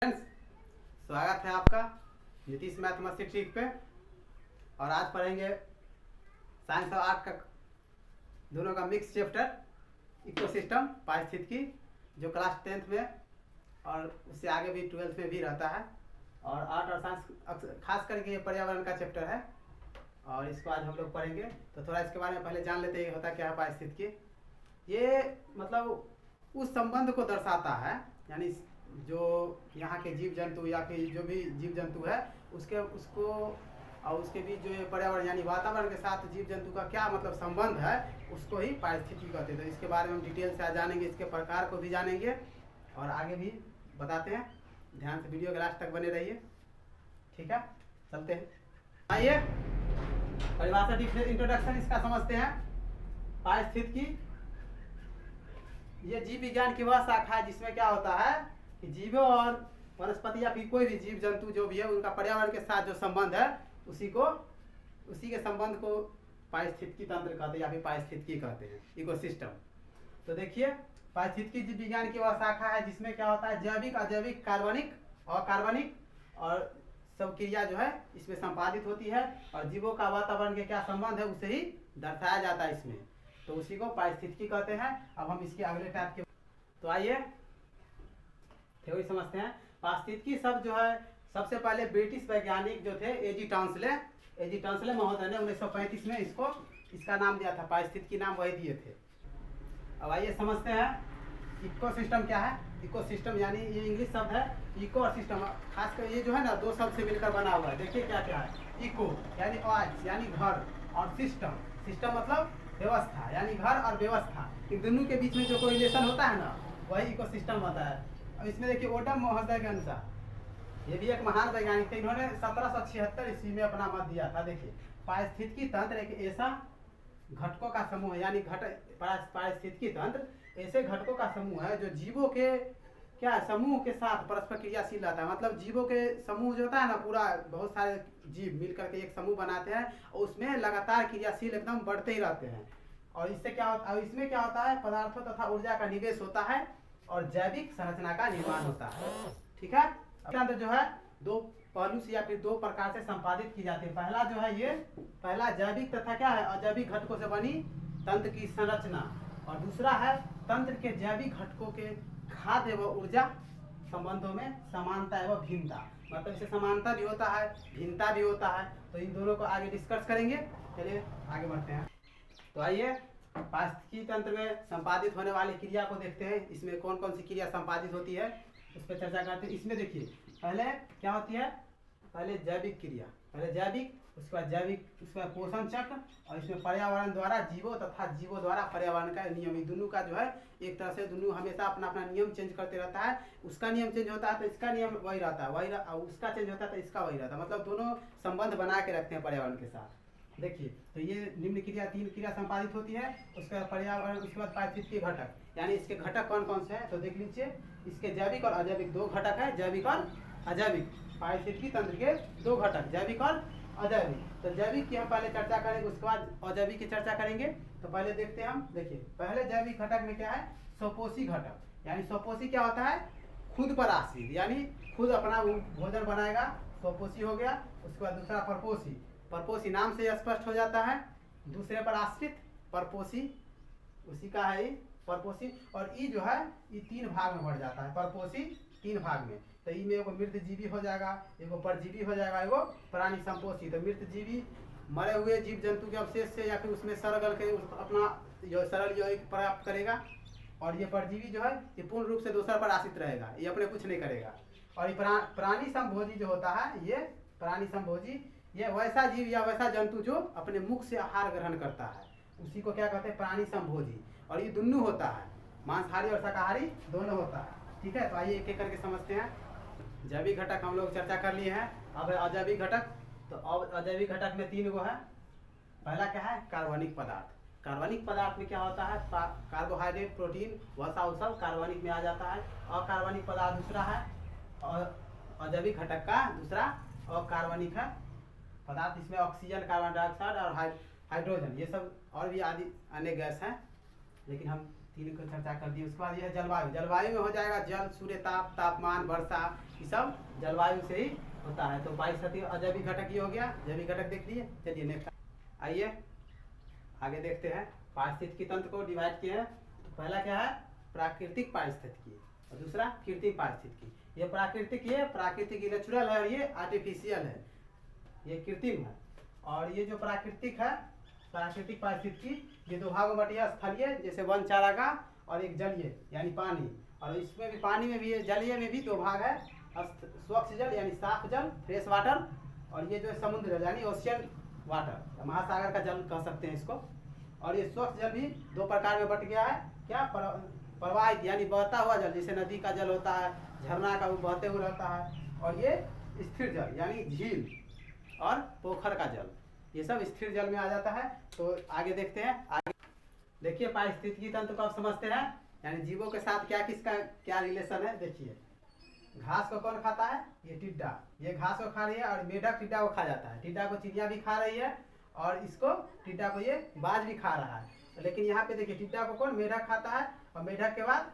Friends, स्वागत है आपका नीतीश मैथमेटिक्स ट्रिक पे। और आज पढ़ेंगे साइंस और आर्ट का दोनों का मिक्स चैप्टर इकोसिस्टम पारिस्थितिकी, जो क्लास 10th में और उससे आगे भी 12th में भी रहता है। और आर्ट और साइंस खास करके ये पर्यावरण का चैप्टर है और इसको आज हम लोग पढ़ेंगे। तो थोड़ा इसके बारे में पहले जान लेते हैं होता क्या है पारिस्थितिकी। ये मतलब उस संबंध को दर्शाता है, यानी जो यहाँ के जीव जंतु या फिर जो भी जीव जंतु है उसको और उसके बीच जो पर्यावरण यानी वातावरण के साथ जीव जंतु का क्या मतलब संबंध है, उसको ही पारिस्थितिकी कहते हैं। तो इसके बारे में हम डिटेल से आज जानेंगे, इसके प्रकार को भी जानेंगे और आगे भी बताते हैं। ध्यान से वीडियो के लास्ट तक बने रहिए, ठीक है। चलते हैं, आइए परिभाषा इंट्रोडक्शन इसका समझते हैं। पारिस्थितिकी ये जीव विज्ञान की वह शाखा है जिसमें क्या होता है कि जीवों और वनस्पति या फिर कोई भी जीव जंतु जो भी है उनका पर्यावरण के साथ जो संबंध है उसी के संबंध को पारिस्थितिकी तंत्र कहते हैं या फिर पारिस्थितिकी कहते हैं, इकोसिस्टम। तो देखिए, पारिस्थितिकी जीव विज्ञान की वह शाखा है जिसमें क्या होता है जैविक, अजैविक, कार्बनिक, अकार्बनिक और सब क्रिया जो है इसमें संपादित होती है और जीवों का वातावरण के क्या संबंध है उसे ही दर्शाया जाता है इसमें। तो उसी को पारिस्थितिकी कहते हैं। अब हम इसके अगले टाइप के तो आइए थ्योरी समझते हैं। पारिस्थितिकी शब्द जो है सबसे पहले ब्रिटिश वैज्ञानिक जो थे एजी टॉन्सले महोदय ने 1935 में इसका नाम दिया था, पारिस्थितिकी नाम वही दिए थे। अब आइए समझते हैं इकोसिस्टम क्या है। इकोसिस्टम यानी ये इंग्लिश शब्द है, इको और सिस्टम, खासकर ये जो है ना दो शब्द से मिलकर बना हुआ है। देखिए क्या क्या है, इको यानी आवाज यानी घर और सिस्टम मतलब व्यवस्था यानी घर और व्यवस्था, इन दोनों के बीच में जो कोई रिलेशन होता है ना वही इकोसिस्टम होता है। अब इसमें देखिए ओटम महोदय के अनुसार, ये भी एक महान वैज्ञानिक थे, इन्होंने 1776 ईस्वी में अपना मत दिया था। देखिए, पारिस्थितिकी तंत्र एक ऐसा घटकों का समूह है, यानी पारिस्थितिकी तंत्र ऐसे घटकों का समूह है जो जीवों के क्या समूह के साथ परस्पर क्रियाशील रहता है। मतलब जीवों के समूह जो होता है ना, पूरा बहुत सारे जीव मिलकर के एक समूह बनाते हैं और उसमें लगातार क्रियाशील एकदम बढ़ते ही रहते हैं। और इससे क्या होता है, इसमें क्या होता है, पदार्थों तथा ऊर्जा का निवेश होता है और जैविक संरचना का निर्माण होता है, ठीक है। अंदर जो है दो पहलू से या फिर दो प्रकार से संपादित की जाती है। पहला जो है ये पहला जैविक तथा क्या है अजैविक घटकों से बनी तंत्र की संरचना, और दूसरा है तंत्र के जैविक घटकों के खाद्य व ऊर्जा संबंधों में समानता एवं भिन्नता। मतलब इससे समानता भी होता है, भिन्नता भी होता है। तो इन दोनों को आगे डिस्कस करेंगे। चलिए आगे बढ़ते हैं। तो आइए पारिस्थितिकी तंत्र में संपादित होने वाली क्रिया को देखते हैं। इसमें कौन कौन सी क्रिया संपादित होती है उस पर चर्चा करते हैं। इसमें देखिए पहले क्या होती है, पहले जैविक क्रिया, पहले जैविक, उसके बाद जैविक, उसके बाद पोषण चक्र, और इसमें पर्यावरण द्वारा जीवों तथा जीवों द्वारा पर्यावरण का नियम। ये दोनों का जो है एक तरह से दोनों हमेशा अपना अपना नियम चेंज करते रहता है। उसका नियम चेंज होता है तो इसका नियम वही रहता है, उसका चेंज होता है तो इसका वही रहता है। मतलब दोनों संबंध बना के रखते हैं पर्यावरण के साथ। देखिए, तो ये निम्न क्रिया तीन क्रिया संपादित होती है। उसके बाद पर्यावरण, उसके बाद पारिस्थितिकी घटक, यानी इसके घटक कौन कौन से हैं। तो देख लीजिए, इसके जैविक और अजैविक दो घटक है, जैविक और अजैविक। पारिस्थितिकी तंत्र के दो घटक, जैविक और अजैविक। तो जैविक की हम पहले चर्चा करेंगे, उसके बाद अजैविक की चर्चा करेंगे। तो पहले देखते हैं हम। देखिए, पहले जैविक घटक में क्या है, स्वपोषी घटक, यानी स्वपोषी क्या होता है, खुद पर आश्रित, यानी खुद अपना भोजन बनाएगा, स्वपोषी हो गया। उसके बाद दूसरा परपोषी, परपोषी नाम से स्पष्ट हो जाता है, दूसरे पर आश्रित, परपोषी उसी का है परपोषी। और ई जो है ये तीन भाग में बढ़ जाता है, परपोषी तीन भाग में। तो ई में एगो मृतजीवी हो जाएगा, एगो परजीवी हो जाएगा, एगो प्राणी संपोषी। तो मृतजीवी मरे हुए जीव जंतु के अवशेष से या फिर उसमें सरगल के अपना जो सरल यौगिक प्राप्त करेगा। और ये परजीवी जो है ये पूर्ण रूप से दूसरा पर आश्रित रहेगा, ये अपने कुछ नहीं करेगा। और ये प्राणी संभोजी जो होता है, ये प्राणी संभोजी ये वैसा जीव या वैसा जंतु जो अपने मुख से आहार ग्रहण करता है, उसी को क्या कहते हैं, प्राणी संभोजी। और ये दोनों होता है, मांसाहारी और शाकाहारी दोनों होता है, ठीक है। तो आइए एक एक करके समझते हैं। जैविक घटक हम लोग चर्चा कर लिए हैं। अब है अजैविक घटक। तो अब अजैविक घटक में तीन गो है। पहला क्या है, कार्बनिक पदार्थ। कार्बनिक पदार्थ में क्या होता है, कार्बोहाइड्रेट, प्रोटीन, वसा वो सब कार्बनिक में आ जाता है। अकार्बनिक पदार्थ दूसरा है, और अजैविक घटक का दूसरा अकार्बनिक है पदार्थ। इसमें ऑक्सीजन, कार्बन डाइऑक्साइड और हाइड्रोजन, ये सब और भी आदि अन्य गैस हैं, लेकिन हम तीन को चर्चा कर दी। उसके बाद यह जलवायु, जलवायु में हो जाएगा जल, सूर्य ताप, तापमान, वर्षा, ये सब जलवायु से ही होता है। तो 22 अजैविक घटक ये हो गया, जैविक घटक देख लिए। चलिए नेक्स्ट आइए आगे देखते हैं। पारिस्थितिकी तंत्र को डिवाइड किए हैं। तो पहला क्या है, प्राकृतिक पारिस्थितिकी, और दूसरा कृत्रिम पारिस्थितिकी। ये प्राकृतिक, ये प्राकृतिक नेचुरल है, और ये आर्टिफिशियल है, ये कृत्रिम है। और ये जो प्राकृतिक है, प्राकृतिक पारिस्थितिकी, ये दो भागों में बटी है, स्थलीय जैसे वन चारागाह और एक जलीय यानी पानी। और इसमें भी पानी में भी, जलीय में भी दो भाग है, स्वच्छ जल यानी साफ जल फ्रेश वाटर, और ये जो समुद्र जल यानी ओशियन वाटर, महासागर का जल कह सकते हैं इसको। और ये स्वच्छ जल भी दो प्रकार में बट गया है, क्या, प्रवाहित यानी बहता हुआ जल, जैसे नदी का जल होता है, झरना का बहते हुए रहता है। और ये स्थिर जल यानी झील और पोखर का जल, ये सब स्थिर जल में आ जाता है। तो आगे देखते हैं। आगे देखिए पारिस्थितिकी तंत्र को आप समझते हैं, यानी जीवों के साथ क्या किसका क्या रिलेशन है। देखिए घास को कौन खाता है, ये टिड्डा, ये घास को खा रही है, और मेढक टिड्डा को खा जाता है। टिड्डा को चिड़िया भी खा रही है, और इसको टिड्डा को ये बाज भी खा रहा है। लेकिन यहाँ पे देखिए टिड्डा को कौन, मेढक खाता है, और मेढक के बाद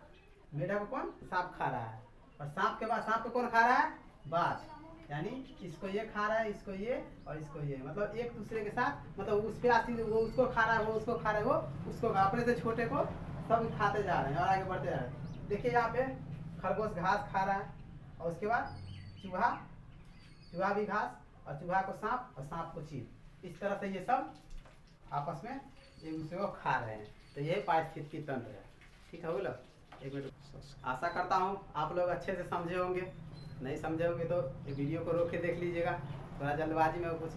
मेढक को कौन, सांप खा रहा है, और सांप के बाद सांप को कौन खा रहा है, बाज। यानी इसको ये खा रहा है, इसको ये और इसको ये, मतलब एक दूसरे के साथ, मतलब उस पे आती, वो उसको खा रहा है, वो उसको खा रहा है, वो उसको, अपने से छोटे को सब खाते जा रहे हैं और आगे बढ़ते जा रहे हैं। देखिए यहाँ पे खरगोश घास खा रहा है, और उसके बाद चूहा, चूहा भी घास, और चूहा को सांप, और सांप को चील। इस तरह से ये सब आपस में एक दूसरे को खा रहे हैं। तो ये पारिस्थितिकी तंत्र है। ठीक है हो गया, एक मिनट। आशा करता हूँ आप लोग अच्छे से समझे होंगे, नहीं समझे होंगे तो ये वीडियो को रोक के देख लीजिएगा, थोड़ा जल्दबाजी में कुछ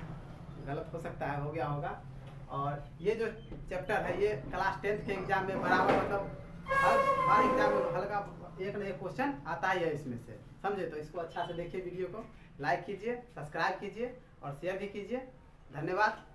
गलत हो सकता है, हो गया होगा। और ये जो चैप्टर है ये क्लास 10th के एग्जाम में बराबर, मतलब हर एग्जाम में हल्का एक न एक क्वेश्चन आता ही है इसमें से, समझे। तो इसको अच्छा से देखिए, वीडियो को लाइक कीजिए, सब्सक्राइब कीजिए और शेयर भी कीजिए। धन्यवाद।